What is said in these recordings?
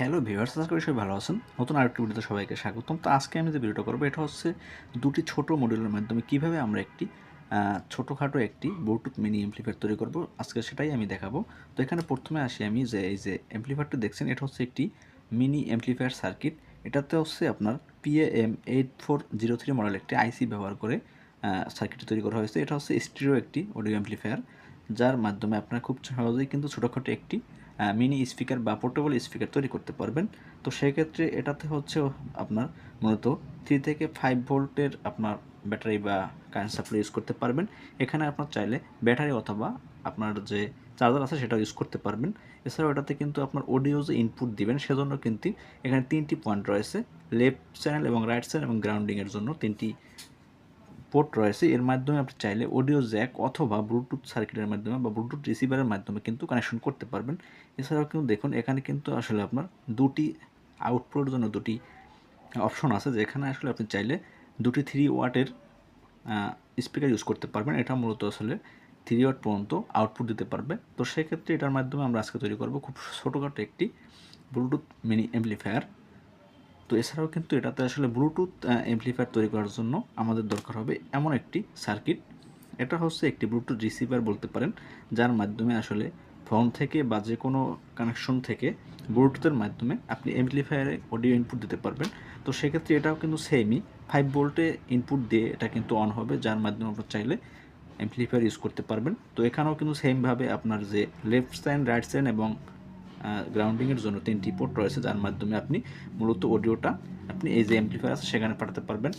Hello viewers, আশা করি সবাই ভালো আছেন। নতুন আরেকটি ভিডিওতে সবাইকে স্বাগতম। তো আজকে আমি যে ভিডিওটা করবো এটা হচ্ছে দুটি ছোট মডিউলের মাধ্যমে কিভাবে আমরা একটি ছোটোখাটো একটি ব্লুটুথ মিনি অ্যাম্প্লিফায়ার তৈরি করব। আজকে সেটাই আমি দেখাবো। তো এখানে প্রথমে আসি আমি যে এই যে অ্যাম্প্লিফায়ারটা দেখছেন, এটা হচ্ছে একটি মিনি অ্যাম্প্লিফায়ার সার্কিট। এটাতে হচ্ছে আপনার PAM8403 মডেল একটি আইসি ব্যবহার করে সার্কিটটি তৈরি করা হয়েছে। এটা হচ্ছে স্টিরিও একটি অডিও অ্যাম্প্লিফায়ার, যার মাধ্যমে আপনারা খুব সহজেই কিন্তু ছোটোখাটো একটি মিনি স্পিকার বা পোর্টেবল স্পিকার তৈরি করতে পারবেন। তো সেক্ষেত্রে এটাতে হচ্ছে আপনার মূলত 3 থেকে 5 ভোল্টের আপনার ব্যাটারি বা কারেন্ট সাপ্লাই ইউজ করতে পারবেন। এখানে আপনার চাইলে ব্যাটারি অথবা আপনার যে চার্জার আছে সেটাও ইউজ করতে পারবেন। এছাড়াও এটাতে কিন্তু আপনার অডিও যে ইনপুট দিবেন সেজন্য কিন্তু এখানে 3টি পয়েন্ট রয়েছে, লেফট চ্যানেল এবং রাইট চ্যানেল এবং গ্রাউন্ডিংয়ের জন্য 3টি পোর্ট রয়েছে। এর মাধ্যমে আপনি চাইলে অডিও জ্যাক অথবা ব্লুটুথ সার্কিটের মাধ্যমে বা ব্লুটুথ রিসিভারের মাধ্যমে কিন্তু কানেকশন করতে পারবেন। এছাড়াও কিন্তু দেখুন এখানে কিন্তু আসলে আপনার দুটি আউটপুটের জন্য দুটি অপশন আছে, যেখানে আসলে আপনি চাইলে দুটি 3 ওয়াটের স্পিকার ইউজ করতে পারবেন। এটা মূলত আসলে 3 ওয়াট পর্যন্ত আউটপুট দিতে পারবে। তো সেক্ষেত্রে এটার মাধ্যমে আমরা আজকে তৈরি করব খুব ছোটোখাটো একটি ব্লুটুথ মিনি অ্যাম্প্লিফায়ার। তো এছাড়াও কিন্তু এটাতে আসলে ব্লুটুথ অ্যাম্প্লিফায়ার তৈরি করার জন্য আমাদের দরকার হবে এমন একটি সার্কিট। এটা হচ্ছে একটি ব্লুটুথ রিসিভার বলতে পারেন, যার মাধ্যমে আসলে ফোন থেকে বা যে কোনো কানেকশন থেকে ব্লুটুথের মাধ্যমে আপনি অ্যাম্প্লিফায়ারে অডিও ইনপুট দিতে পারবেন। তো সেক্ষেত্রে এটাও কিন্তু সেমই 5 ভোল্টে ইনপুট দিয়ে এটা কিন্তু অন হবে, যার মাধ্যমে আপনার চাইলে অ্যাম্প্লিফায়ার ইউজ করতে পারবেন। তো এখানেও কিন্তু সেমভাবে আপনার যে লেফট সাইড, রাইট সাইড এবং গ্রাউন্ডিংয়ের জন্য 3টি পোর্ট রয়েছে, যার মাধ্যমে আপনি মূলত অডিওটা আপনি এই যে অ্যাম্প্লিফায়ার আছে সেখানে পাঠাতে পারবেন।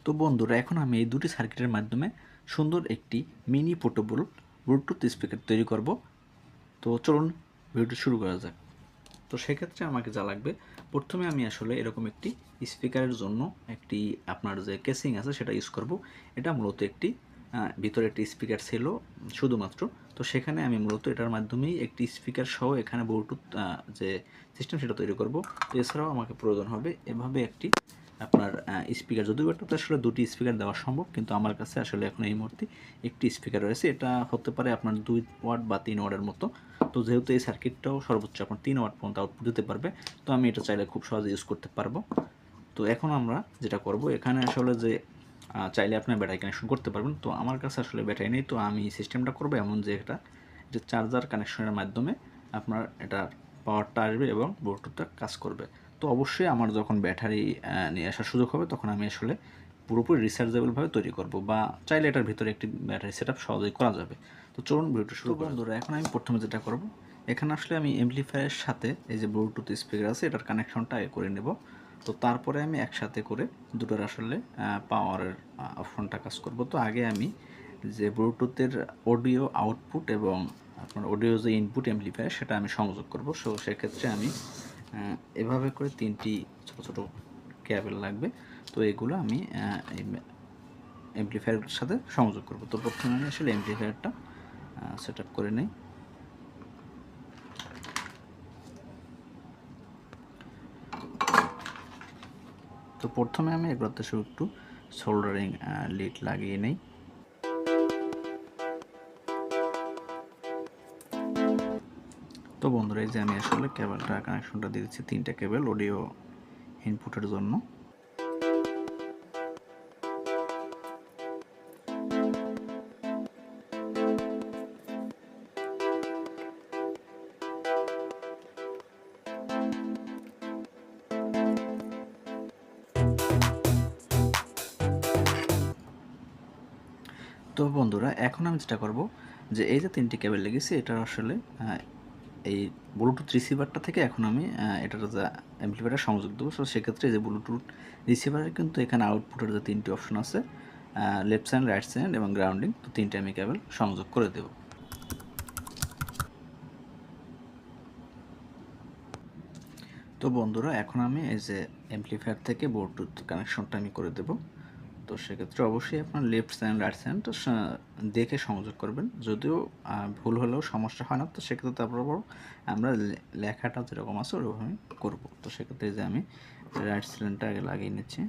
তো বন্ধুরা, এখন আমি এই দুটি সার্কিটের মাধ্যমে সুন্দর একটি মিনি পোর্টেবল ব্লুটুথ স্পিকার তৈরি করব। তো চলুন ভিডিওটি শুরু করা যাক। তো সেক্ষেত্রে আমাকে যা লাগবে, প্রথমে আমি আসলে এরকম একটি স্পিকারের জন্য একটি আপনার যে কেসিং আছে সেটা ইউজ করব। এটা মূলত একটি ভিতরে একটি স্পিকার ছিল শুধুমাত্র। তো সেখানে আমি মূলত এটার মাধ্যমেই একটি স্পিকার সহ এখানে ব্লুটুথ যে সিস্টেম সেটা তৈরি করব। এছাড়াও আমাকে প্রয়োজন হবে এভাবে একটি আপনার স্পিকার, যদিও এটাতে আসলে দুটি স্পিকার দেওয়া সম্ভব, কিন্তু আমার কাছে আসলে এখন এই মুহূর্তে একটি স্পিকার রয়েছে। এটা হতে পারে আপনার 2 ওয়াট বা 3 ওয়াটের মতো। তো যেহেতু এই সার্কিটটাও সর্বোচ্চ আপনার 3 ওয়াট পর্যন্ত আউটপুট দিতে পারবে, তো আমি এটা চাইলে খুব সহজে ইউজ করতে পারবো। তো এখন আমরা যেটা করব, এখানে আসলে যে চাইলে আপনার ব্যাটারি কানেকশন করতে পারবেন। তো আমার কাছে আসলে ব্যাটারি নেই, তো আমি সিস্টেমটা করবো এমন যে এটা চার্জার কানেকশনের মাধ্যমে আপনার এটার পাওয়ারটা আসবে এবং ব্লুটুথটা কাজ করবে। তো অবশ্যই আমার যখন ব্যাটারি নিয়ে আসার সুযোগ হবে তখন আমি আসলে পুরোপুরি রিচার্জেবলভাবে তৈরি করব, বা চাইলে এটার ভিতরে একটি ব্যাটারি সেট আপ সহজেই করা যাবে। তো চলুন ভিডিওটা শুরু করা যাক। বন্ধুরা, এখন আমি প্রথমে যেটা করব, এখানে আসলে আমি অ্যাম্প্লিফায়ারের সাথে এই যে ব্লুটুথ স্পিকার আছে এটার কানেকশনটা করে নেব। তো তারপরে আমি একসাথে করে দুটোর আসলে পাওয়ারের অপশনটা কাজ করব। তো আগে আমি যে ব্লুটুথের অডিও আউটপুট এবং আপনার অডিও যে ইনপুট অ্যাম্প্লিফায়ার সেটা আমি সংযোগ করব। সো সেক্ষেত্রে আমি এভাবে করে 3টি ছোট ছোট কেবল লাগবে। তো এগুলো আমি অ্যাম্প্লিফায়ারের সাথে সংযোগ করব। তো প্রথমে আমি আসলে অ্যাম্প্লিফায়ারটা সেট আপ করে নেই। তো প্রথমে আমি এগুলোতে শুধু একটু সোল্ডারিং লিড লাগিয়ে নেই। তো বন্ধুরা, এই যে আমি আসলে কেবলটা কানেকশনটা দিয়ে দিচ্ছি, 3টা কেবল অডিও ইনপুটের জন্য। তো বন্ধুরা, এখন আমি যেটা করব যে এই যে 3টি কেবল লেগেছে এটা আসলে এই ব্লুটুথ রিসিভারটা থেকে এখন আমি এটার যে অ্যাম্প্লিফায়ারটা সংযোগ দেবো। সো সেক্ষেত্রে যে ব্লুটুথ রিসিভারের কিন্তু এখানে আউটপুটের যে 3টি অপশন আছে, লেফট সাইড, রাইট সাইড এবং গ্রাউন্ডিং, তো 3টে আমি কেবল সংযোগ করে দেব। তো বন্ধুরা, এখন আমি এই যে অ্যাম্প্লিফায়ার থেকে ব্লুটুথ কানেকশনটা আমি করে দেব। তো সেক্ষেত্রে অবশ্যই আপনার লেফট সাইড, রাইট সাইডটা দেখে সংযোগ করবেন। যদিও ভুল হলেও সমস্যা হয় না। তো সেক্ষেত্রে তারপর আমরা লেখাটা যেরকম আছে ওরকমই করব। তো সেক্ষেত্রে যে আমি রাইট সাইডটা আগে লাগিয়ে নিচ্ছি।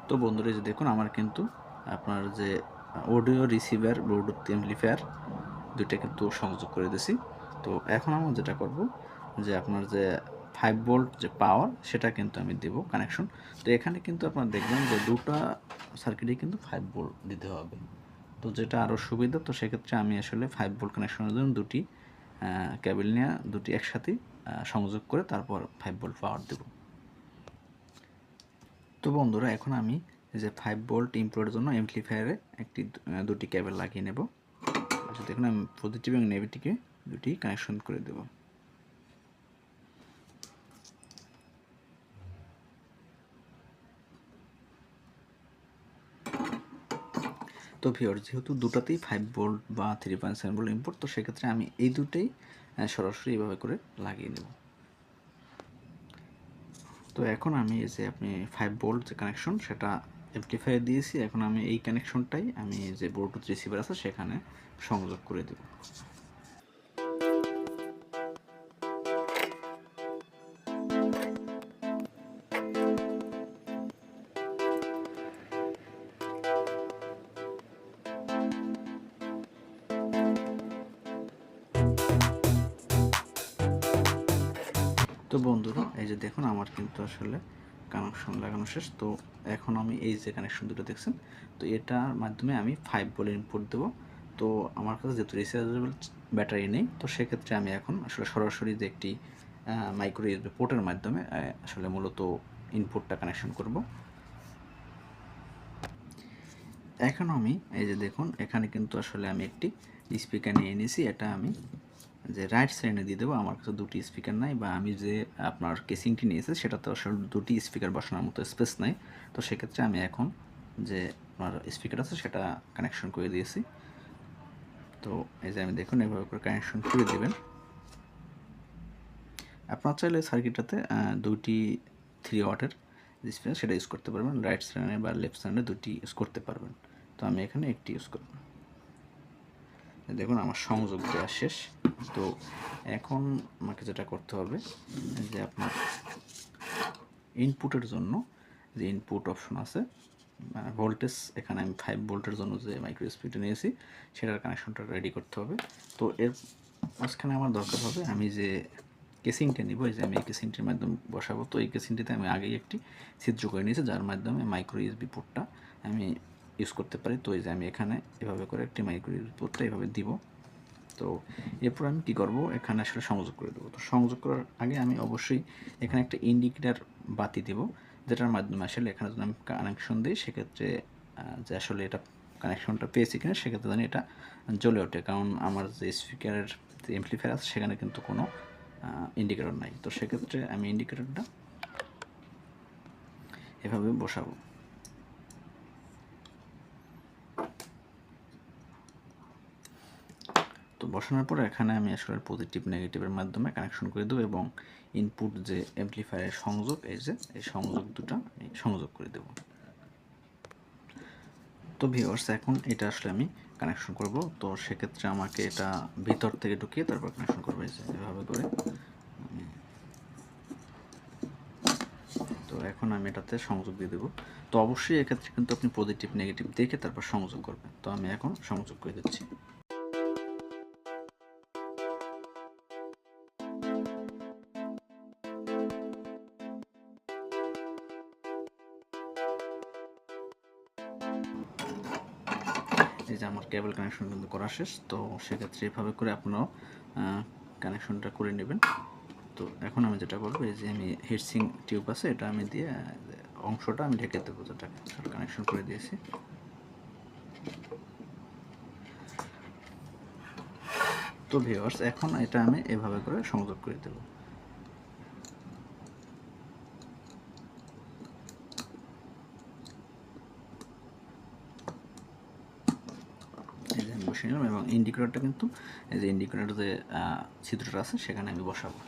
তো বন্ধুরা, এই যে দেখুন আমার কিন্তু আপনার যে অডিও রিসিভার ব্লুটুথ অ্যামপ্লিফায়ার দুইটা কিন্তু সংযোগ করে দিয়েছি। তো এখন আমি যেটা করব যে আপনার যে 5 ভোল্ট যে পাওয়ার সেটা কিন্তু আমি দেব কানেকশন। তো এখানে কিন্তু আপনারা দেখবেন যে দুটো সার্কিটে কিন্তু 5 ভোল্ট দিতে হবে। তো যেটা আরও সুবিধা, তো সেক্ষেত্রে আমি আসলে 5 ভোল্ট কানেকশনের জন্য দুটি কেবল নিয়ে দুটি একসাথে সংযোগ করে তারপর 5 ভোল্ট পাওয়ার দেব। তো বন্ধুরা, এখন আমি যে 5 ভোল্ট ইনপুটের জন্য অ্যামপ্লিফায়ারে দুটি কেবল লাগিয়ে নেব। আচ্ছা দেখুন, আমি পজিটিভ এবং নেগেটিভে দুটি কানেকশন করে দেব। তো ভিউয়ার্স, যেহেতু দুটাতেই 5 ভোল্ট বা 3.7 ভোল্ট ইনপুট, তো সেক্ষেত্রে আমি এই দুটোই সরাসরি এভাবে করে লাগিয়ে দেব। তো এখন আমি এই যে আপনি 5 ভোল্ট যে কানেকশন সেটা অ্যামপ্লিফায়ার দিয়েছি, এখন আমি এই কানেকশনটাই আমি যে ব্লুটুথ রিসিভার আছে সেখানে সংযোগ করে দেব। তো বন্ধুরা, এই যে দেখুন আমার কিন্তু আসলে কানেকশন লাগানো শেষ। তো এখন আমি এই যে কানেকশন দুটো দেখছেন, তো এটার মাধ্যমে আমি 5 ভোল্ট ইনপুট দেবো। তো আমার কাছে যেহেতু রিচার্জেবল ব্যাটারি নেই, তো সেক্ষেত্রে আমি এখন আসলে সরাসরি যে একটি মাইক্রো ইউএসবি পোর্টের মাধ্যমে আসলে মূলত ইনপুটটা কানেকশন করব। এখন আমি এই যে দেখুন, এখানে কিন্তু আসলে আমি একটি স্পিকার নিয়ে নিয়েছি। এটা আমি যে রাইট সাইডে দিয়ে দেবো। আমার কাছে দুটি স্পিকার নাই, বা আমি যে আপনার কেসিংটি নিয়েছি সেটাতে আসলে দুটি স্পিকার বসানোর মতো স্পেস নাই। তো সেক্ষেত্রে আমি এখন যে আমার স্পিকার আছে সেটা কানেকশন করে দিয়েছি। তো এই যে আমি দেখুন এভাবে করে কানেকশন করে দেবেন। আপনার চাইলে সার্কিটটাতে দুইটি 3 ওয়াটের স্পিকার সেটা ইউজ করতে পারবেন, রাইট সাইডে বা লেফট সাইডে দুটি ইউজ করতে পারবেন। তো আমি এখানে একটি ইউজ করব। দেখুন আমার সংযোগ দেওয়া শেষ। তো এখন আমাকে যেটা করতে হবে যে আপনার ইনপুটের জন্য যে ইনপুট অপশন আছে, ভোল্টেজ, এখানে আমি 5 ভোল্টের জন্য যে মাইক্রো স্পিডে নিয়েছি সেটার কানেকশনটা রেডি করতে হবে। তো এর মাঝখানে আমার দরকার হবে আমি যে কেসিংটা নিব, এই যে আমি এই কেসিংটির মাধ্যমে বসাবো। তো এই কেসিংটিতে আমি আগেই একটি ছিদ্র করে নিয়েছি যার মাধ্যমে মাইক্রো ইউএসবি পোর্টটা আমি ইউজ করতে পারি। তো এই যে আমি এখানে এভাবে করে একটি মাইক্রো ইউএসবি পোর্টটা এভাবে দিব। তো এরপর আমি কী করব, এখানে আসলে সংযোগ করে দেবো। তো সংযোগ করার আগে আমি অবশ্যই এখানে একটা ইন্ডিকেটার বাতি দেব, যেটার মাধ্যমে আসলে এখানে যদি আমি কানেকশন দিই সেক্ষেত্রে যে আসলে এটা কানেকশনটা পেয়েছি কিনা সেক্ষেত্রে জানি এটা জ্বলে ওঠে। কারণ আমার যে স্পিকারের যে অ্যামপ্লিফায়ার আছে সেখানে কিন্তু কোনো ইন্ডিকেটর নাই। তো সেক্ষেত্রে আমি ইন্ডিকেটরটা এভাবে বসাবো। তো বসানোর পর এখানে আমি আসলে পজিটিভ নেগেটিভের মাধ্যমে কানেকশন করে দেবো, এবং ইনপুট যে অ্যামপ্লিফায়ারের সংযোগ, এই যে এই সংযোগ দুটো আমি সংযোগ করে দেব। তো ভিউয়ার্স, এখন এটা আসলে আমি কানেকশন করব। তো সেক্ষেত্রে আমাকে এটা ভিতর থেকে ঢুকিয়ে তারপর কানেকশন করবো, এই যে এভাবে করে। তো এখন আমি এটাতে সংযোগ দিয়ে দেবো। তো অবশ্যই এক্ষেত্রে কিন্তু আপনি পজিটিভ নেগেটিভ দেখে তারপর সংযোগ করবেন। তো আমি এখন সংযোগ করে দিচ্ছি। এই যে আমার কেবল কানেকশন কিন্তু করা শেষ। তো সেক্ষেত্রে এভাবে করে আপনারাও কানেকশনটা করে নেবেন। তো এখন আমি যেটা করবো, এই যে আমি হিটসিং টিউব আছে এটা আমি দিয়ে অংশটা আমি ঢেকে দেবো, যেটা কানেকশন করে দিয়েছি। তো ভিউয়ার্স, এখন এটা আমি এভাবে করে সংযোগ করে দেবো। এই যে আমি বসিয়ে নিলাম, এবং ইন্ডিকেটরটা কিন্তু এই যে ইন্ডিকেটর যে ছিদ্রটা আছে সেখানে আমি বসাবো।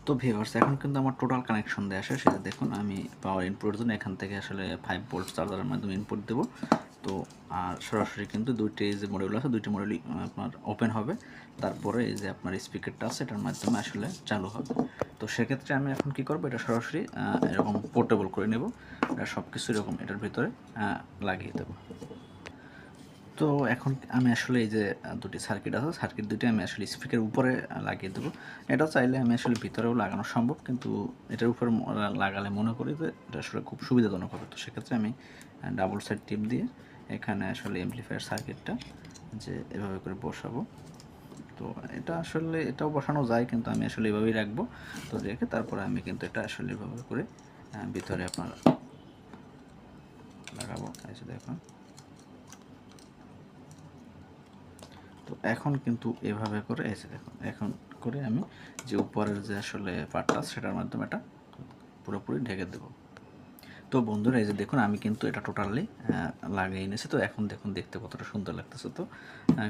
তো ভিউয়ার্স, এখন কিন্তু আমার টোটাল কানেকশন দেওয়া শেষ। সেটা দেখুন, আমি পাওয়ার ইনপুটের জন্য এখান থেকে আসলে 5 ভোল্ট চার্জারের মাধ্যমে ইনপুট দেবো। তো আর সরাসরি কিন্তু দুইটি যে মডিউল আছে দুইটি মডিউলই আপনার ওপেন হবে, তারপরে এই যে আপনার স্পিকারটা আছে এটার মাধ্যমে আসলে চালু হবে। তো সেক্ষেত্রে আমি এখন কি করব, এটা সরাসরি এরকম পোর্টেবল করে নেব, এটা সব কিছু এরকম এটার ভিতরে লাগিয়ে দেবো। তো এখন আমি আসলে এই যে দুটি সার্কিট আছে, সার্কিট দুটি আমি আসলে স্পিকারের উপরে লাগিয়ে দেবো। এটা চাইলে আমি আসলে ভিতরেও লাগানো সম্ভব, কিন্তু এটার উপরে লাগালে মনে করি যে এটা আসলে খুব সুবিধাজনক হবে। তো সেক্ষেত্রে আমি ডাবল সাইড টিপ দিয়ে এখানে আসলে অ্যামপ্লিফায়ার সার্কিটটা যে এভাবে করে বসাবো। তো এটা আসলে এটাও বসানো যায়, কিন্তু আমি আসলে এভাবেই রাখবো। তো রেখে তারপরে আমি কিন্তু এটা আসলে এভাবে করে ভিতরে আপনার লাগাবো। এই যে দেখুন, তো এখন কিন্তু এভাবে করে এসে দেখুন, এখন করে আমি যে উপরের যে আসলে পার্টটা সেটার মাধ্যমে এটা পুরোপুরি ঢেকে দেব। তো বন্ধুরা এই যে দেখুন আমি কিন্তু এটা টোটালি লাগিয়ে এনেছি। তো এখন দেখুন দেখতে কতটা সুন্দর লাগতেছে। তো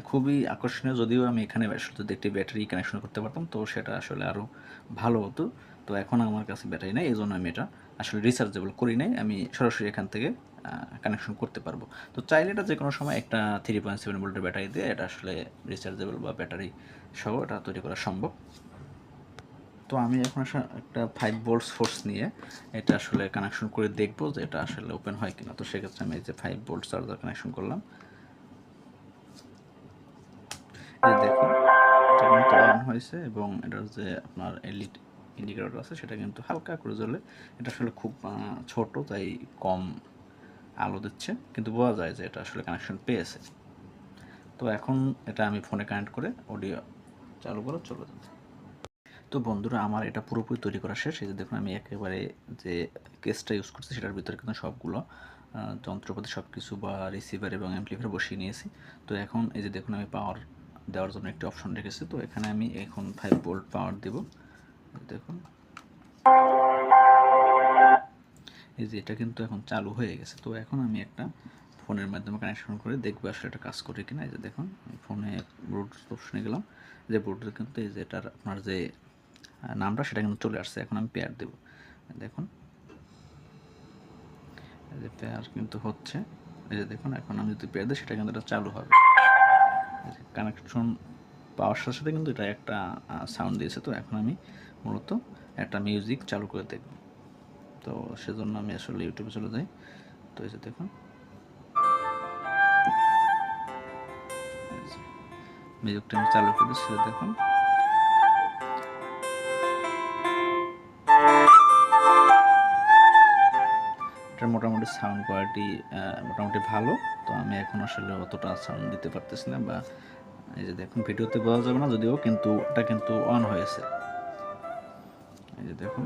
খুবই আকর্ষণীয়, যদিও আমি এখানে যদি একটি ব্যাটারি কানেকশন করতে পারতাম তো সেটা আসলে আরও ভালো হতো। তো এখন আমার কাছে ব্যাটারি নেই, এই জন্য আমি এটা আসলে রিচার্জেবল করি নাই, আমি সরাসরি এখান থেকে কানেকশন করতে পারবো। তো চাইলে এটা যে কোনো সময় একটা 3.7 ভোল্টের ব্যাটারি দিয়ে এটা আসলে রিচার্জেবল বা ব্যাটারি সহ এটা তৈরি করা সম্ভব। তো আমি এখন একটা 5 ভোল্টস ফোর্স নিয়ে এটা আসলে কানেকশন করে দেখবো যে এটা আসলে ওপেন হয় কিনা। তো সেক্ষেত্রে আমি এই যে 5 ভোল্ট চার্জার কানেকশন করলাম। এই দেখুন এটা কিন্তু অন হয়েছে এবং এটার যে আপনার এলইডি ইন্ডিকেটর আছে সেটা কিন্তু হালকা করে জ্বলে। এটা আসলে খুব ছোট, তাই কম আলো দিচ্ছে, কিন্তু বোঝা যায় যে এটা আসলে কানেকশন পেয়েছে। তো এখন এটা আমি ফোনে কানেক্ট করে অডিও চালু করে চলে যাবে। তো বন্ধুরা আমার এটা পুরোপুরি তৈরি করা শেষ। এই যে দেখুন আমি একেবারে যে কেসটা ইউজ করছি সেটার ভিতরে কিন্তু সবগুলো যন্ত্রপাতি সব কিছু বা রিসিভার এবং অ্যামপ্লিফায়ার বসিয়ে নিয়েছি। তো এখন এই যে দেখুন আমি পাওয়ার দেওয়ার জন্য একটি অপশন রেখেছি। তো এখানে আমি এখন 5 ভোল্ট পাওয়ার দেব। দেখুন এই যে এটা কিন্তু এখন চালু হয়ে গেছে। তো এখন আমি একটা ফোনের মাধ্যমে কানেকশন করে দেখবো আসলে এটা কাজ করে কিনা। এই যে দেখুন ফোনে ব্লুটুথ অপশনে গেলাম, যে ব্লুটুথ কিন্তু এই যে এটার আপনার যে নামটা সেটা কিন্তু চলে আসছে। এখন আমি পেয়ার দেব, দেখুন এই যে পেয়ার কিন্তু হচ্ছে। এই যে দেখুন এখন আমি যদি পেয়ার দিই সেটা কিন্তু এটা চালু হবে। কানেকশন পাওয়ার সাথে সাথে কিন্তু এটা একটা সাউন্ড দিয়েছে। তো এখন আমি মূলত একটা মিউজিক চালু করে দেখব। তো সেজন্য আমি আসলে ইউটিউবে চলে যাই। তো এই যে দেখুন মিউজিকটা আমি চালু করে দিচ্ছি, দেখুন এটার মোটামুটি সাউন্ড কোয়ালিটি মোটামুটি ভালো। তো আমি এখন আসলে অতটা সাউন্ড দিতে পারতেছি না, বা এই যে দেখুন ভিডিওতে বোঝা যাবে না যদিও, কিন্তু এটা কিন্তু অন হয়েছে। এই যে দেখুন